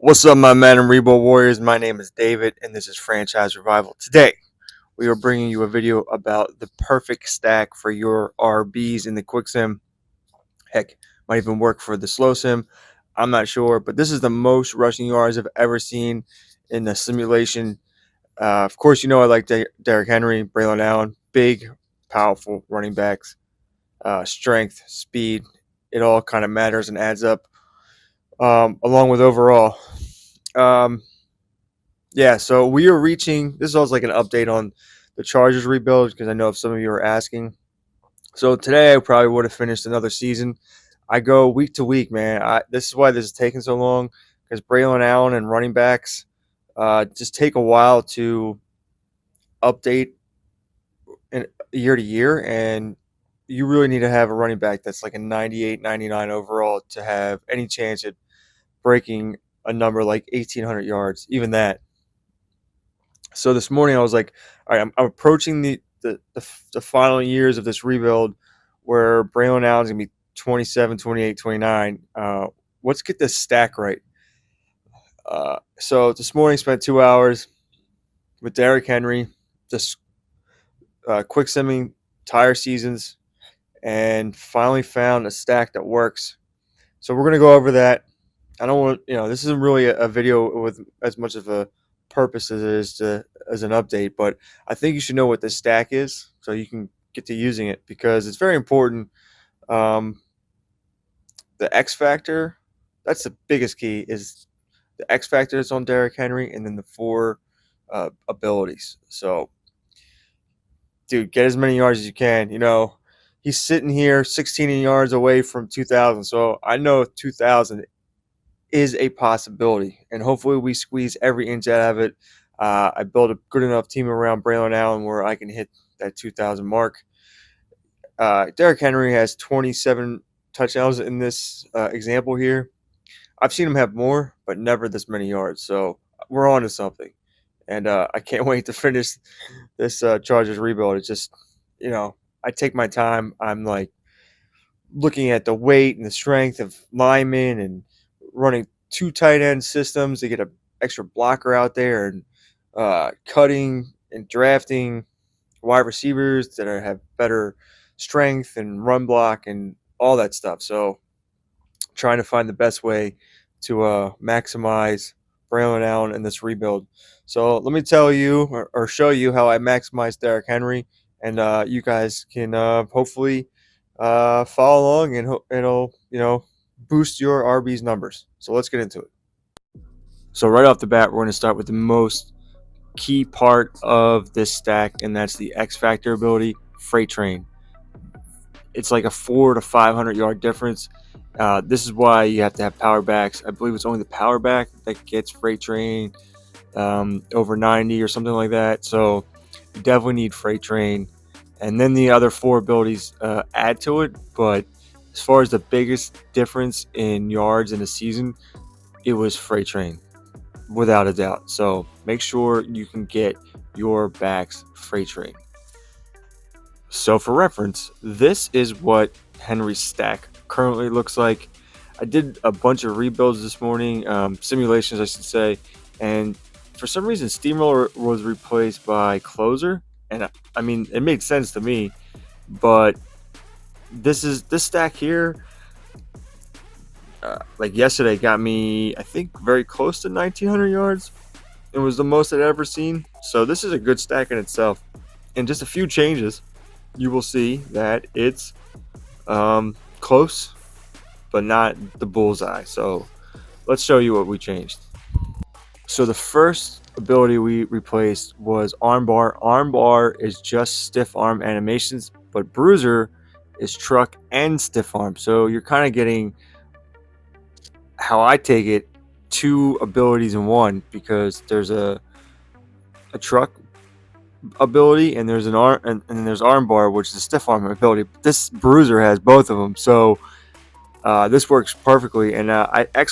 What's up, my Madden Rebuild Warriors? My name is David, and this is Franchise Revival. Today, we are bringing you a video about the perfect stack for your RBs in the quick sim. Heck, might even work for the slow sim. I'm not sure, but this is the most rushing yards I've ever seen in the simulation. Of course, you know I like Derrick Henry, Braylon Allen, big, powerful running backs, strength, speed. It all kind of matters and adds up, along with overall. Um, Yeah, so we are reaching. This is also like an update on the Chargers rebuild because I know if some of you are asking. So today I probably would have finished another season. I go week to week, man. This is why this is taking so long because Braylon Allen and running backs just take a while to update in year to year, and you really need to have a running back that's like a 98, 99 overall to have any chance at breaking a number like 1,800 yards, even that. So this morning I was like, all right, I'm approaching the final years of this rebuild where Braylon Allen's going to be 27, 28, 29. Let's get this stack right. So this morning spent 2 hours with Derrick Henry, just quick simming tire seasons, and finally found a stack that works. So we're going to go over that. I don't want, this isn't really a video with as much of a purpose as it is as an update, but I think you should know what this stack is so you can get to using it because it's very important. Um, the X factor, that's the biggest key, is the X factor that's on Derrick Henry, and then the four abilities. So, dude, get as many yards as you can. He's sitting here 16 yards away from 2,000, so I know 2,000 is a possibility, and hopefully we squeeze every inch out of it. I built a good enough team around Braylon Allen where I can hit that 2,000 mark. Derrick Henry has 27 touchdowns in this example here. I've seen him have more, but never this many yards. So we're on to something, and I can't wait to finish this Chargers rebuild. It's just, I take my time. I'm like looking at the weight and the strength of linemen and running two tight end systems to get an extra blocker out there and cutting and drafting wide receivers that have better strength and run block and all that stuff. So trying to find the best way to maximize Braylon Allen in this rebuild. So let me tell you or show you how I maximize Derrick Henry, and you guys can hopefully follow along, and it'll boost your RB's numbers. So let's get into it. So right off the bat, we're going to start with the most key part of this stack, and that's the X Factor ability, Freight Train. It's like a 400 to 500 yard difference. This is why you have to have power backs. I believe it's only the power back that gets Freight Train over 90 or something like that. So you definitely need Freight Train. And then the other four abilities add to it. But as far as the biggest difference in yards in a season, it was Freight Train, without a doubt. So make sure you can get your backs Freight Train. So for reference, this is what Henry's stack currently looks like. I did a bunch of rebuilds this morning, simulations I should say, and for some reason Steamroller was replaced by Closer, and I mean it made sense to me, but this stack here, like yesterday, got me I think very close to 1,900 yards. It was the most I'd ever seen, so this is a good stack in itself. And just a few changes, you will see that it's close, but not the bullseye. So let's show you what we changed. So the first ability we replaced was armbar. Armbar is just stiff arm animations, but bruiser is truck and stiff arm. So you're kind of getting, how I take it, two abilities in one, because there's a truck ability and there's an arm and there's armbar, which is a stiff arm ability. This bruiser has both of them, so this works perfectly. And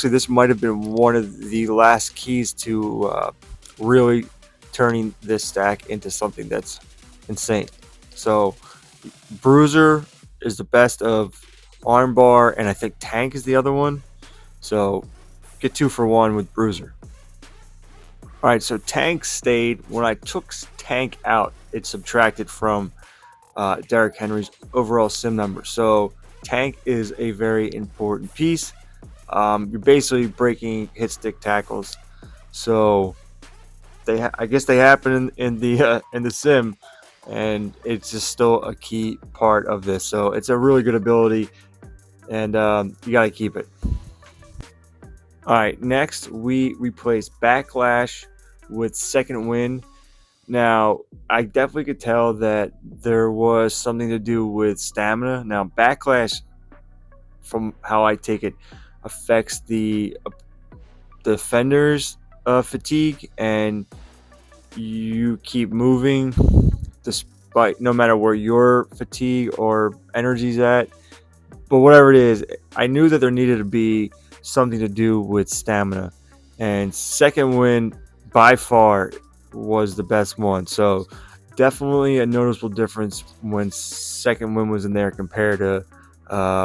this might have been one of the last keys to really turning this stack into something that's insane. So bruiser is the best of armbar, and I think tank is the other one. So get 2 for 1 with bruiser. All right, so Tank stayed. When I took Tank out, it subtracted from Derrick Henry's overall sim number. So Tank is a very important piece. You're basically breaking hit stick tackles. So I guess they happen in the sim, and it's just still a key part of this. So it's a really good ability, and you got to keep it. All right, next we replace Backlash with Second Wind. Now, I definitely could tell that there was something to do with stamina. Now, Backlash, from how I take it, affects the defender's fatigue, and you keep moving despite no matter where your fatigue or energy's at. But whatever it is, I knew that there needed to be something to do with stamina, and Second Wind by far was the best one. So definitely a noticeable difference when Second Wind was in there compared to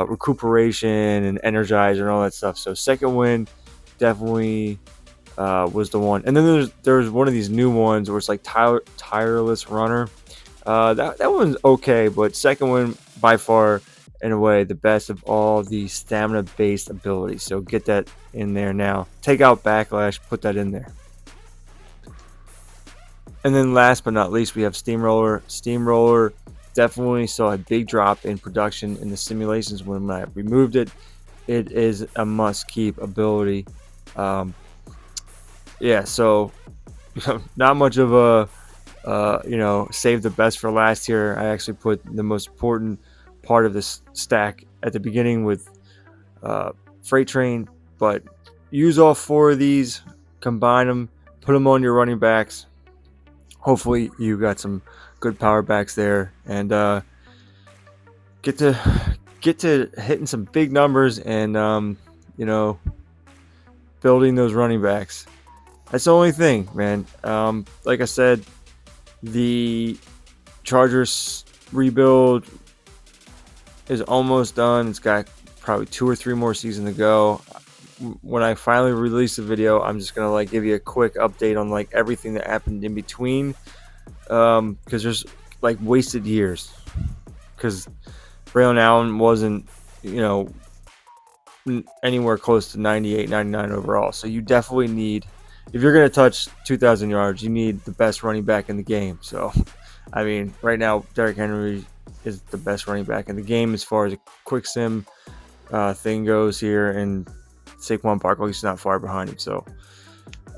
recuperation and energizer and all that stuff. So Second Wind definitely was the one. And then there's one of these new ones where it's like tireless runner. That one's okay, but Second Wind by far, in a way, the best of all the stamina based abilities. So get that in there now. Take out Backlash, put that in there. And then last but not least, we have Steamroller. Steamroller definitely saw a big drop in production in the simulations when I removed it. It is a must keep ability. Yeah, so not much of a save the best for last here. I actually put the most important part of this stack at the beginning with Freight Train, but use all 4 of these, combine them, put them on your running backs. Hopefully you got some good power backs there, and get to hitting some big numbers and building those running backs. That's the only thing, man. Like I said, the Chargers rebuild is almost done. It's got probably 2 or 3 more seasons to go. When I finally release the video, I'm just gonna give you a quick update on everything that happened in between, because there's wasted years. Because Braylon Allen wasn't anywhere close to 98, 99 overall. So you definitely need, if you're gonna touch 2,000 yards, you need the best running back in the game. So, I mean, right now Derrick Henry is the best running back in the game as far as a quick sim thing goes here, and Saquon Barkley's not far behind him. So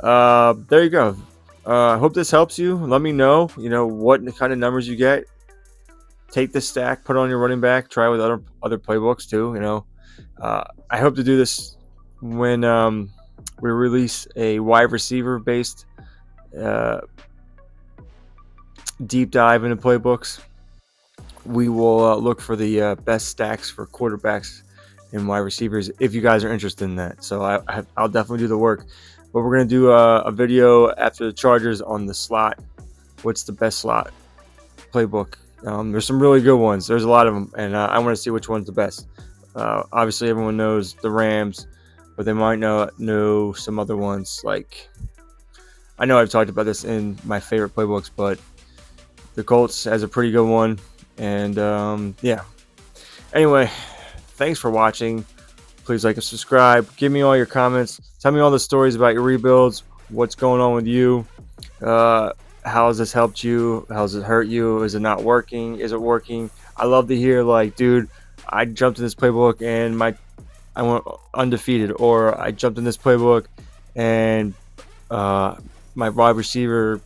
there you go. I hope this helps you. Let me know what kind of numbers you get. Take this stack, put it on your running back, try with other playbooks too. I hope to do this when we release a wide receiver based deep dive into playbooks. We will look for the best stacks for quarterbacks and wide receivers if you guys are interested in that. So I'll definitely do the work. But we're going to do a video after the Chargers on the slot. What's the best slot playbook? There's some really good ones. There's a lot of them, and I want to see which one's the best. Obviously, everyone knows the Rams, but they might know some other ones. I know I've talked about this in my favorite playbooks, but the Colts has a pretty good one. And yeah. Anyway, thanks for watching. Please like and subscribe. Give me all your comments. Tell me all the stories about your rebuilds. What's going on with you? How has this helped you? How has it hurt you? Is it not working? Is it working? I love to hear dude, I jumped in this playbook and I went undefeated, or I jumped in this playbook and my wide receiver,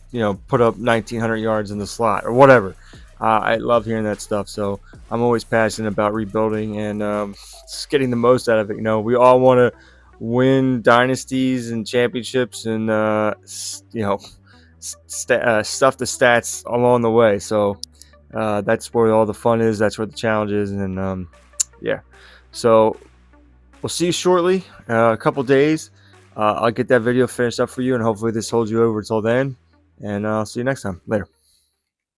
put up 1,900 yards in the slot or whatever. I love hearing that stuff. So I'm always passionate about rebuilding and just getting the most out of it. We all want to win dynasties and championships and stuff the stats along the way. So that's where all the fun is. That's where the challenge is. And yeah, so we'll see you shortly. A couple days. I'll get that video finished up for you, and hopefully this holds you over until then. And I'll see you next time. Later.